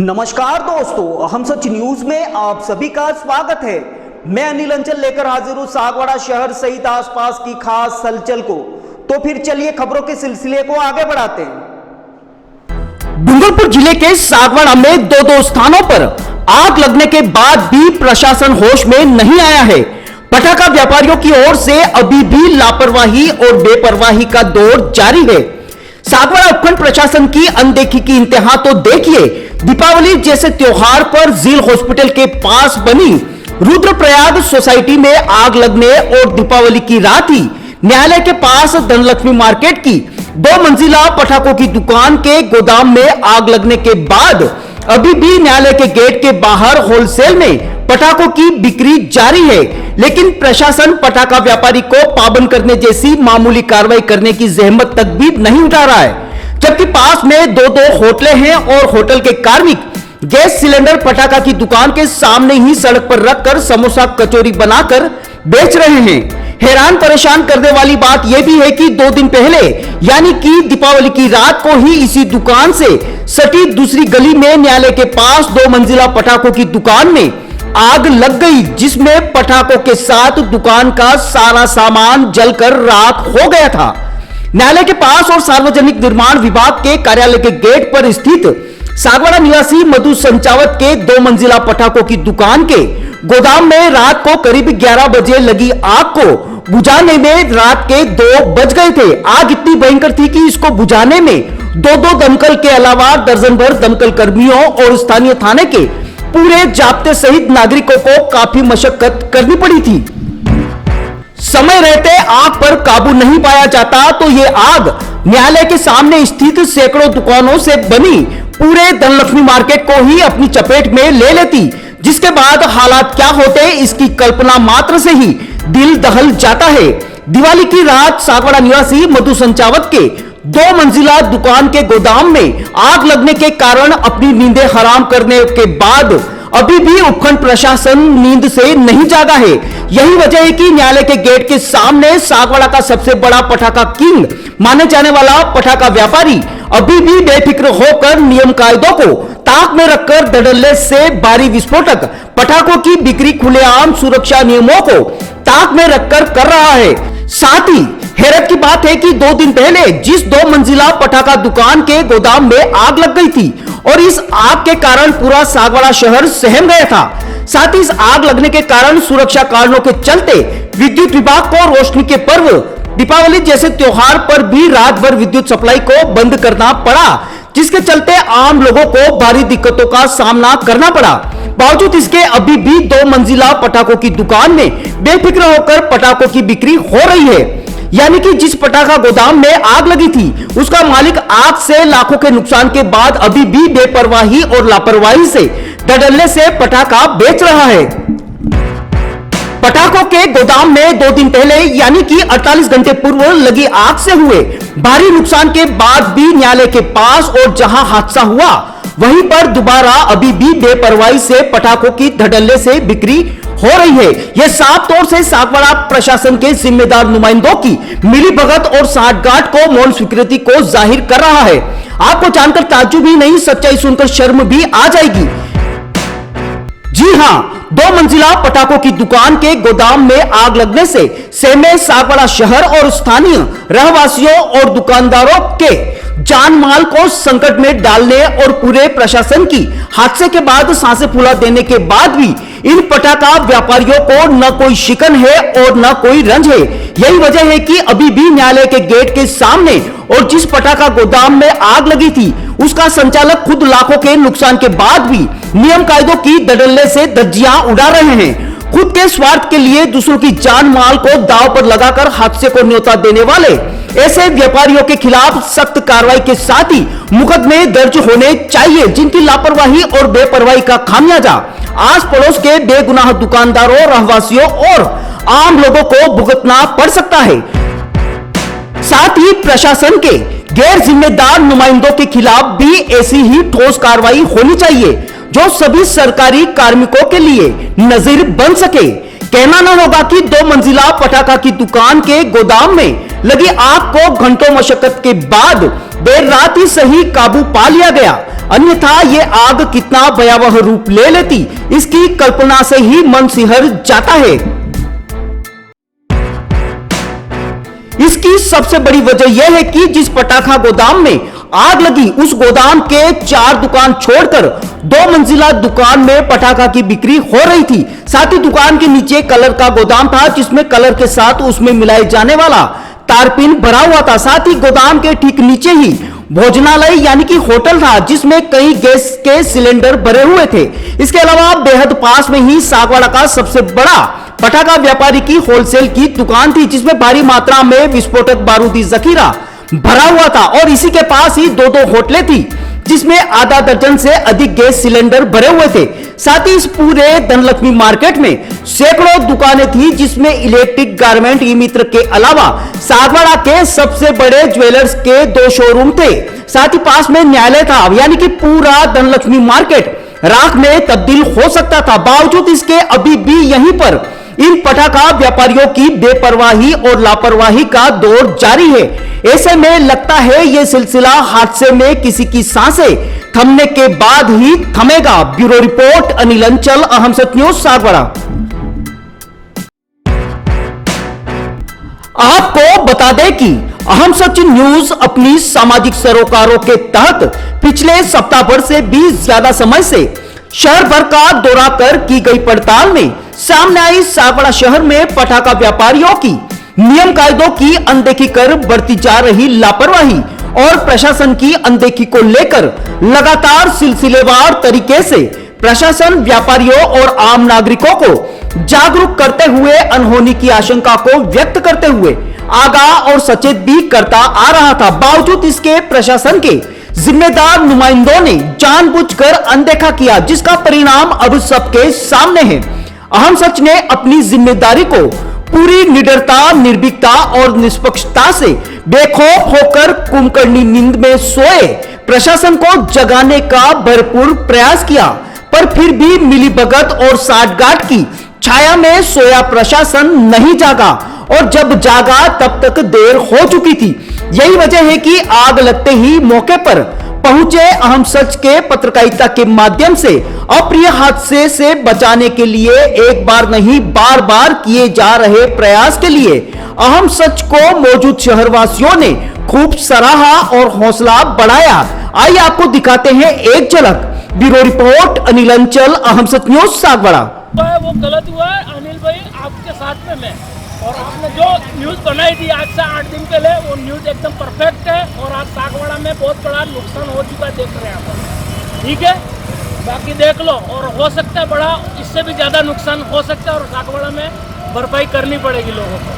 नमस्कार दोस्तों, हम सच न्यूज में आप सभी का स्वागत है। मैं अनिल अंचल लेकर हाजिर हूं सागवाड़ा शहर सहित आसपास की खास हलचल को। तो फिर चलिए खबरों के सिलसिले को आगे बढ़ाते हैं। डूंगरपुर जिले के सागवाड़ा में दो स्थानों पर आग लगने के बाद भी प्रशासन होश में नहीं आया है। पटाखा व्यापारियों की ओर से अभी भी लापरवाही और बेपरवाही का दौर जारी है। सागवाड़ा उपखंड प्रशासन की अनदेखी की इंतहा तो देखिए। दीपावली जैसे त्योहार पर झील हॉस्पिटल के पास बनी रुद्रप्रयाग सोसाइटी में आग लगने और दीपावली की रात ही न्यायालय के पास धनलक्ष्मी मार्केट की 2 मंजिला पटाखों की दुकान के गोदाम में आग लगने के बाद अभी भी न्यायालय के गेट के बाहर होलसेल में पटाखों की बिक्री जारी है। लेकिन प्रशासन पटाखा व्यापारी को पाबंद करने जैसी मामूली कार्रवाई करने की जहमत तक भी नहीं उठा रहा है। जबकि पास में दो होटलें हैं और होटल के कार्मिक गैस सिलेंडर पटाखा की दुकान के सामने ही सड़क पर रखकर समोसा कचौरी बनाकर बेच रहे हैं। हैरान परेशान करने वाली बात यह भी है कि 2 दिन पहले यानी कि दीपावली की रात को ही इसी दुकान से सटी दूसरी गली में न्यायालय के पास 2 मंजिला पटाखों की दुकान में आग लग गई, जिसमें पटाखों के साथ दुकान का सारा सामान जलकर राख हो गया था। न्यायालय के पास और सार्वजनिक निर्माण विभाग के कार्यालय के गेट पर स्थित सागवाड़ा निवासी मधु संचावत के 2 मंजिला पटाखों की दुकान के गोदाम में रात को करीब 11 बजे लगी आग को बुझाने में रात के 2 बज गए थे। आग इतनी भयंकर थी कि इसको बुझाने में 2 दमकल के अलावा दर्जन भर दमकल कर्मियों और स्थानीय थाने के पूरे जाप्ते सहित नागरिकों को काफी मशक्कत करनी पड़ी थी। समय रहते आग पर काबू नहीं पाया जाता तो ये आग न्यायालय के सामने स्थित सैकड़ों दुकानों से बनी पूरे धनलक्ष्मी मार्केट को ही अपनी चपेट में ले लेती, जिसके बाद हालात क्या होते इसकी कल्पना मात्र से ही दिल दहल जाता है। दिवाली की रात सागवाड़ा निवासी मधु संचावत के 2 मंजिला दुकान के गोदाम में आग लगने के कारण अपनी नींदें हराम करने के बाद अभी भी उपखंड प्रशासन नींद से नहीं जागा है। यही वजह है कि न्यायालय के गेट के सामने सागवाड़ा का सबसे बड़ा पटाखा किंग माने जाने वाला पटाखा व्यापारी अभी भी बेफिक्र होकर नियम कायदों को ताक में रखकर धड़ल्ले से भारी विस्फोटक पटाखों की बिक्री खुलेआम सुरक्षा नियमों को ताक में रखकर कर रहा है। साथ ही हैरत की बात है कि 2 दिन पहले जिस 2 मंजिला पटाखा दुकान के गोदाम में आग लग गई थी और इस आग के कारण पूरा सागवाड़ा शहर सहम गया था। साथ ही इस आग लगने के कारण सुरक्षा कारणों के चलते विद्युत विभाग को रोशनी के पर्व दीपावली जैसे त्योहार पर भी रात भर विद्युत सप्लाई को बंद करना पड़ा, जिसके चलते आम लोगों को भारी दिक्कतों का सामना करना पड़ा। बावजूद इसके अभी भी 2 मंजिला पटाखों की दुकान में बेफिक्र होकर पटाखों की बिक्री हो रही है। यानी कि जिस पटाखा गोदाम में आग लगी थी उसका मालिक आग से लाखों के नुकसान के बाद अभी भी बेपरवाही और लापरवाही से धड़ल्ले से पटाखा बेच रहा है। पटाखों के गोदाम में 2 दिन पहले यानी कि 48 घंटे पूर्व लगी आग से हुए भारी नुकसान के बाद भी न्यायालय के पास और जहां हादसा हुआ वहीं पर दोबारा अभी भी बेपरवाही से पटाखों की धड़ल्ले से बिक्री हो रही है। यह साफ तौर से सागवाड़ा प्रशासन के जिम्मेदार नुमाइंदों की मिलीभगत और साठगांठ को मौन स्वीकृति को जाहिर कर रहा है। आपको जानकर ताज्जुब ही नहीं, सच्चाई सुनकर शर्म भी आ जाएगी। जी हां, 2 मंजिला पटाखों की दुकान के गोदाम में आग लगने से सहमे सागवाड़ा शहर और स्थानीय रहवासियों और दुकानदारों के जान माल को संकट में डालने और पूरे प्रशासन की हादसे के बाद सांसें फूला देने के बाद भी इन पटाखा व्यापारियों को न कोई शिकन है और न कोई रंज है। यही वजह है कि अभी भी न्यायालय के गेट के सामने और जिस पटाखा गोदाम में आग लगी थी उसका संचालक खुद लाखों के नुकसान के बाद भी नियम कायदों की धड़ल्ले से धज्जियां उड़ा रहे हैं। खुद के स्वार्थ के लिए दूसरों की जान माल को दांव पर लगाकर हादसे को न्योता देने वाले ऐसे व्यापारियों के खिलाफ सख्त कार्रवाई के साथ ही मुकदमे दर्ज होने चाहिए, जिनकी लापरवाही और बेपरवाही का खामियाजा आस पड़ोस के बेगुनाह दुकानदारों, रहवासियों और आम लोगों को भुगतना पड़ सकता है। साथ ही प्रशासन के गैर जिम्मेदार नुमाइंदों के खिलाफ भी ऐसी ही ठोस कार्रवाई होनी चाहिए जो सभी सरकारी कार्मिकों के लिए नजीर बन सके। कहना न होगा कि 2 मंजिला पटाखा की दुकान के गोदाम में लगी आग को घंटों मशक्कत के बाद देर रात ही सही काबू पा लिया गया, अन्यथा ये आग कितना भयावह रूप ले लेती इसकी कल्पना से ही मन सिहर जाता है। इसकी सबसे बड़ी वजह यह है कि जिस पटाखा गोदाम में आग लगी उस गोदाम के 4 दुकान छोड़कर 2 मंजिला दुकान में पटाखा की बिक्री हो रही थी। साथ ही दुकान के नीचे कलर का गोदाम था जिसमें कलर के साथ उसमें मिलाए जाने वाला तारपीन भरा हुआ था। साथ ही गोदाम के ठीक नीचे ही भोजनालय यानी कि होटल था जिसमें कई गैस के सिलेंडर भरे हुए थे। इसके अलावा बेहद पास में ही सागवाड़ा का सबसे बड़ा पटाखा व्यापारी की होलसेल की दुकान थी जिसमें भारी मात्रा में विस्फोटक बारूदी जखीरा भरा हुआ था और इसी के पास ही 2 होटलें थी जिसमें आधा दर्जन से अधिक गैस सिलेंडर भरे हुए थे। साथ ही इस पूरे धनलक्ष्मी मार्केट में सैकड़ों दुकानें थी जिसमें इलेक्ट्रिक गारमेंट ई मित्र के अलावा सागवाड़ा के सबसे बड़े ज्वेलर्स के 2 शोरूम थे। साथ ही पास में न्यायालय था, यानी कि पूरा धनलक्ष्मी मार्केट राख में तब्दील हो सकता था। बावजूद इसके अभी भी यहीं पर इन पटाखा व्यापारियों की बेपरवाही और लापरवाही का दौर जारी है। ऐसे में लगता है यह सिलसिला हादसे में किसी की सांसें थमने के बाद ही थमेगा। ब्यूरो रिपोर्ट अनिल अंचल, अहम सच न्यूज, सागवाड़ा। आपको बता दें कि अहम सच न्यूज अपनी सामाजिक सरोकारों के तहत पिछले सप्ताह भर से भी ज्यादा समय से शहर भर का दौरा कर की गई पड़ताल में सामने आई सागवाड़ा शहर में पटाखा व्यापारियों की नियम कायदों की अनदेखी कर बढ़ती जा रही लापरवाही और प्रशासन की अनदेखी को लेकर लगातार सिलसिलेवार तरीके से प्रशासन व्यापारियों और आम नागरिकों को जागरूक करते हुए अनहोनी की आशंका को व्यक्त करते हुए आगाह और सचेत भी करता आ रहा था। बावजूद इसके प्रशासन के जिम्मेदार नुमाइंदों ने जानबूझकर अनदेखा किया जिसका परिणाम अब सबके सामने है। अहम सच ने अपनी जिम्मेदारी को पूरी निडरता, निर्भीकता और निष्पक्षता से बेखौफ होकर कुंभकर्णी नींद में सोए प्रशासन को जगाने का भरपूर प्रयास किया, पर फिर भी मिलीभगत और साठगांठ की छाया में सोया प्रशासन नहीं जागा और जब जागा तब तक देर हो चुकी थी। यही वजह है कि आग लगते ही मौके पर पहुंचे अहम सच के पत्रकारिता के माध्यम से अप्रिय हादसे से बचाने के लिए एक बार नहीं बार बार किए जा रहे प्रयास के लिए अहम सच को मौजूद शहरवासियों ने खूब सराहा और हौसला बढ़ाया। आइए आपको दिखाते हैं एक झलक। ब्यूरो रिपोर्ट अनिल अंचल, अहम सच न्यूज, सागवाड़ा। वो गलत हुआ है अनिल भाई, आपके साथ में मैं, और आपने जो न्यूज़ बनाई थी आज से 8 दिन पहले वो न्यूज़ एकदम परफेक्ट है और आज सागवाड़ा में बहुत बड़ा नुकसान हो चुका है, देख रहे हैं आप, ठीक है। बाकी देख लो और हो सकता है बड़ा इससे भी ज़्यादा नुकसान हो सकता है और सागवाड़ा में भरपाई करनी पड़ेगी लोगों को।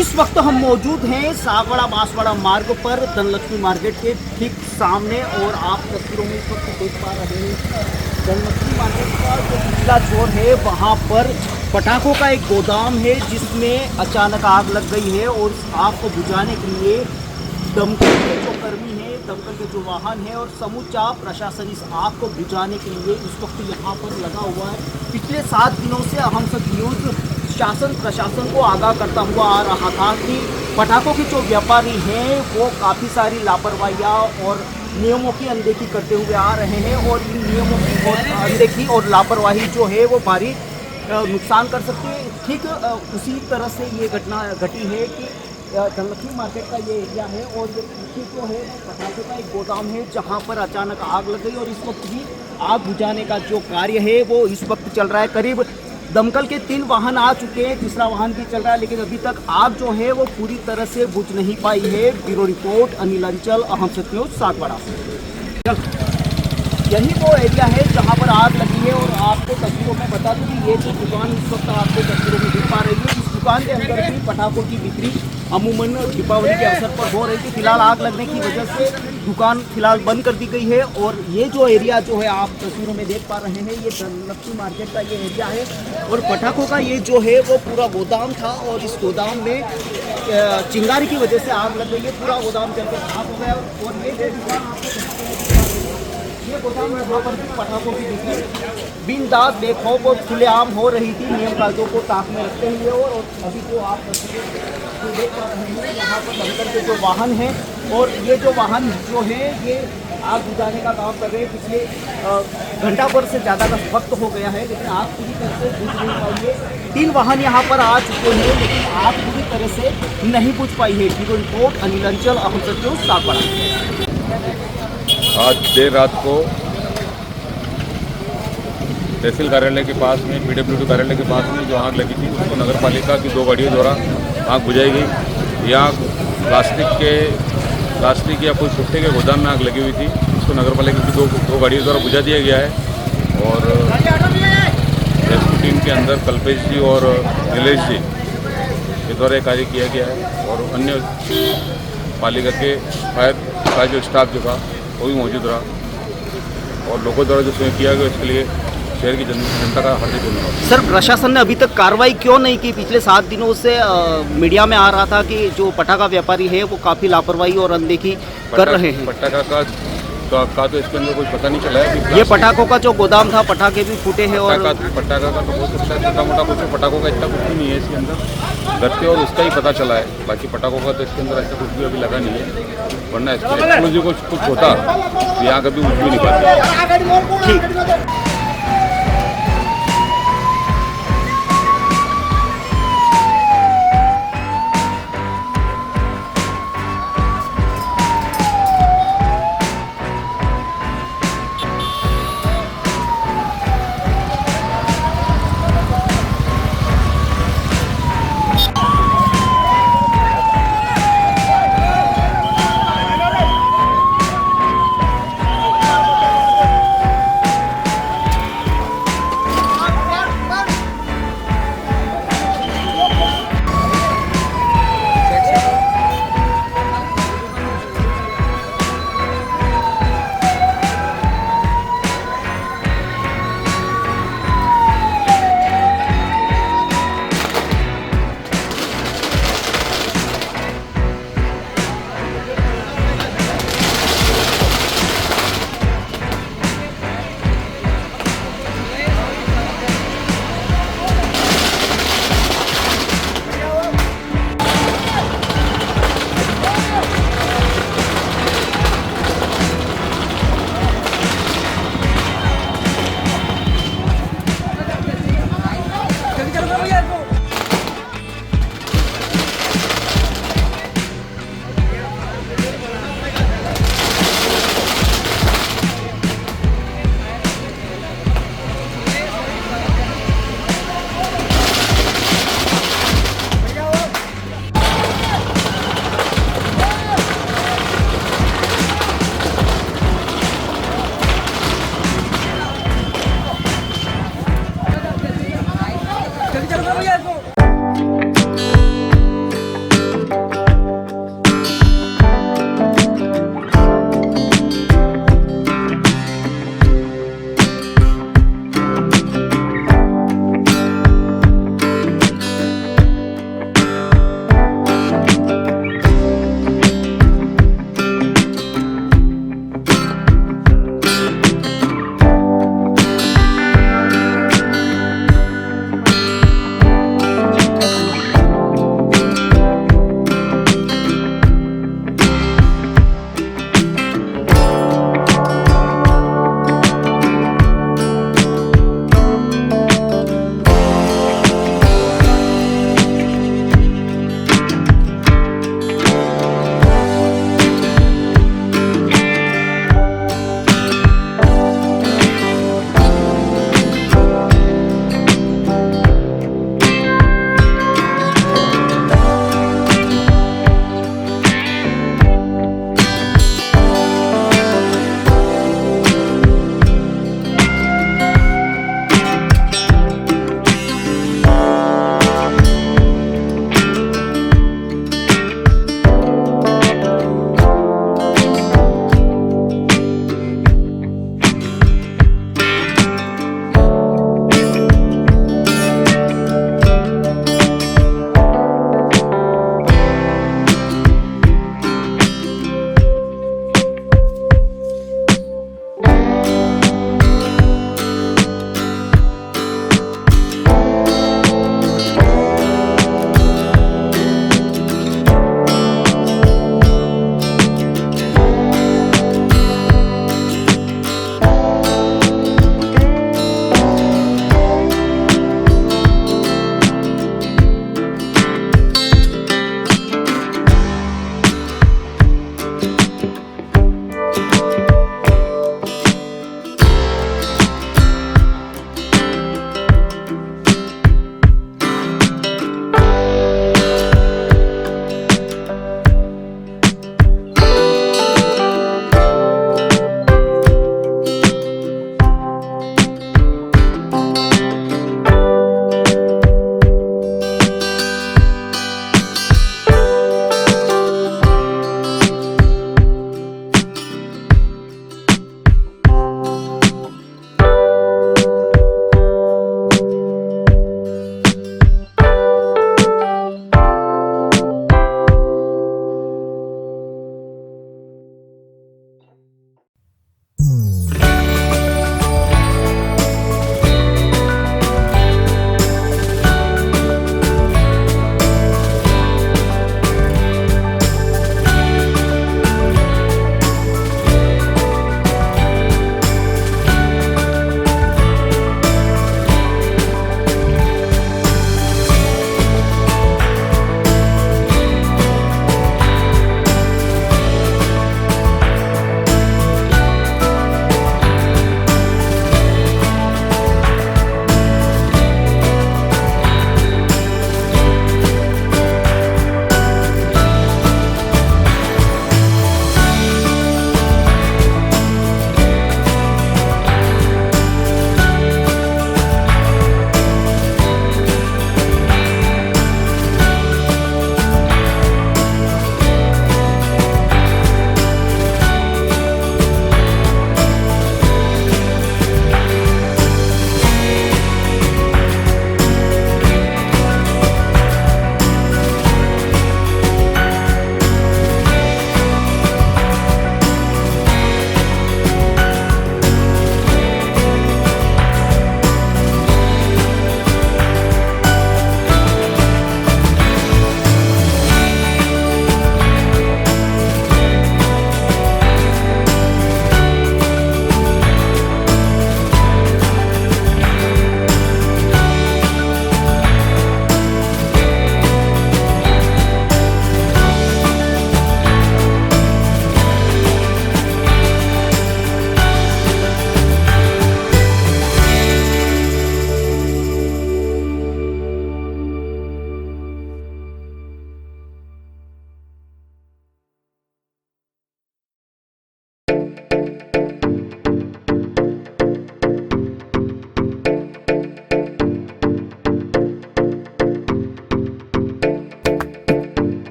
इस वक्त हम मौजूद हैं सागवाड़ा बांसवाड़ा मार्ग पर धनलक्ष्मी मार्केट के ठीक सामने और आप तस्वीरों में इस वक्त देख पा रहे हैं धनलक्ष्मी मार्केट का जो पिछला छोर है वहाँ पर पटाखों का एक गोदाम है जिसमें अचानक आग लग गई है और उस आग को बुझाने के लिए दमकल के जो कर्मी हैं, दमकल के जो वाहन है और समूचा प्रशासन इस आग को बुझाने के लिए इस वक्त यहाँ पर लगा हुआ है। पिछले 7 दिनों से अहम सच न्यूज़ शासन प्रशासन को आगाह करता हुआ आ रहा था कि पटाखों के जो व्यापारी हैं वो काफ़ी सारी लापरवाहियाँ और नियमों की अनदेखी करते हुए आ रहे हैं और इन नियमों की अनदेखी और लापरवाही जो है वो भारी नुकसान कर सकती है। ठीक उसी तरह से ये घटना घटी है कि धनलक्ष्मी मार्केट का ये एरिया है और ये पीछे जो है पटाखे का एक गोदाम है जहाँ पर अचानक आग लग गई और इस वक्त भी आग बुझाने का जो कार्य है वो इस वक्त चल रहा है। करीब दमकल के 3 वाहन आ चुके हैं, तीसरा वाहन भी चल रहा है, लेकिन अभी तक आग जो है वो पूरी तरह से बुझ नहीं पाई है। ब्यूरो रिपोर्ट अनिल अंचल, अहम सच न्यूज़, सागवाड़ा। यही वो एरिया है जहाँ पर आग लगी है और आपको तस्वीरों में बता दूँ कि ये जो दुकान इस वक्त आपको तस्वीरों में दिख पा रही है, इस दुकान के अंदर भी पटाखों की बिक्री अमूमन दीपावली के अवसर पर हो रही थी। फिलहाल आग लगने की वजह से दुकान फिलहाल बंद कर दी गई है और ये जो एरिया जो है आप तस्वीरों में देख पा रहे हैं ये धनलक्ष्मी मार्केट का ये एरिया है और पटाखों का ये जो है वो पूरा गोदाम था और इस गोदाम में चिंगारी की वजह से आग लग गई है। पूरा गोदाम जलकर खाक हो गया और ये जो दुकान आपको ये गोदाम यहाँ पर भी पटाखों की बिक्री बिंदास बेखौफ और खुलेआम हो रही थी, नियम कायदों को ताक में रखते हुए। और अभी जो आप देख पा रहे हैं यहाँ पर दमकल के जो वाहन हैं, और ये जो वाहन जो हैं ये आग बुझाने का काम कर रहे हैं। पिछले घंटा भर से ज़्यादा का वक्त हो गया है, लेकिन आग पूरी तरह से बुझ नहीं पाई है। 3 वाहन यहाँ पर आ चुके हैं, लेकिन आग पूरी तरह से नहीं बुझ पाई है। ब्यूरो रिपोर्ट अनिल अंचल, अहम सचिव, सागवाड़ा। आज देर रात को तहसील कार्यालय के पास में, पीडब्ल्यूडी कार्यालय के पास में जो आग लगी थी, उसको नगर पालिका की 2 गाड़ियों द्वारा आग बुझाई गई। यहाँ प्लास्टिक या कोई भुट्टे के गोदाम में आग लगी हुई थी, उसको नगर पालिका की 2 गाड़ियों द्वारा बुझा दिया गया है। और रेस्क्यू टीम के अंदर कल्पेश जी और नीलेश जी के द्वारा कार्य किया गया है, और अन्य पालिका के फायर का जो स्टाफ जो था वो भी मौजूद रहा, और लोगों द्वारा जो सहयोग किया गया इसके लिए शहर की जनता का हार्दिक धन्यवाद। सर, प्रशासन ने अभी तक कार्रवाई क्यों नहीं की? पिछले 7 दिनों से मीडिया में आ रहा था कि जो पटाखा व्यापारी है वो काफ़ी लापरवाही और अनदेखी कर रहे हैं। पटाखा का तो इसके अंदर कुछ पता नहीं चला है। ये पटाखों का जो गोदाम था, पटाखे भी फूटे हैं। और पटाखा का तो बहुत अच्छा छोटा मोटा कुछ, पटाखों का इतना कुछ भी नहीं है इसके अंदर गत्ते, और उसका ही पता चला है। बाकी पटाखों का तो इसके अंदर ऐसा कुछ भी अभी लगा नहीं है, वरना एक्सप्लोजिव कुछ होता तो यहाँ कभी उठ भी नहीं पाते। ठीक।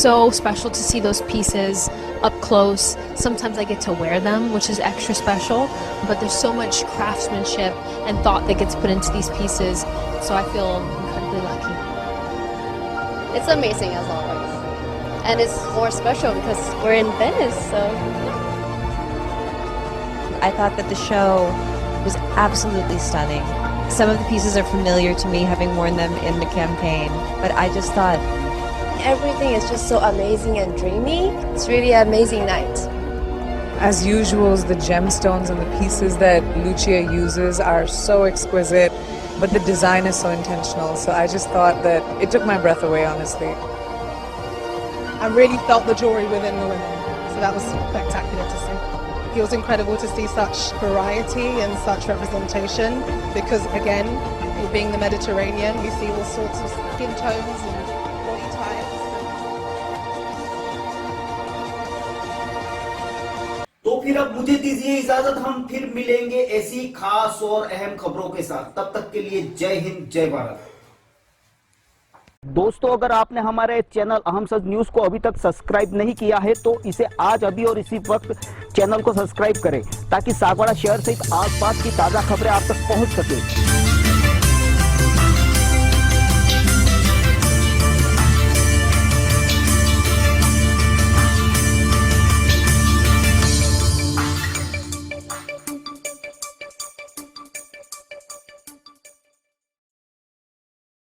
so special to see those pieces up close. Sometimes I get to wear them, which is extra special, but there's so much craftsmanship and thought that gets put into these pieces, so I feel incredibly lucky. It's amazing as always. And it's more special because we're in Venice, so. I thought that the show was absolutely stunning. Some of the pieces are familiar to me, having worn them in the campaign, but I just thought Everything is just so amazing and dreamy. It's really an amazing night. As usual, the gemstones and the pieces that Lucia uses are so exquisite, but the design is so intentional. So I just thought that it took my breath away, honestly. I really felt the jewelry within the women, so that was spectacular to see. It was incredible to see such variety and such representation because, again, it being the Mediterranean, you see all sorts of skin tones and body types. तो फिर अब मुझे दीजिए इजाजत, हम फिर मिलेंगे ऐसी खास और अहम खबरों के साथ। तब तक के लिए जय हिंद, जय भारत। दोस्तों, अगर आपने हमारे चैनल अहम सच न्यूज को अभी तक सब्सक्राइब नहीं किया है तो इसे आज अभी और इसी वक्त चैनल को सब्सक्राइब करें ताकि सागवाड़ा शहर सहित आसपास की ताजा खबरें आप तक पहुंच सके।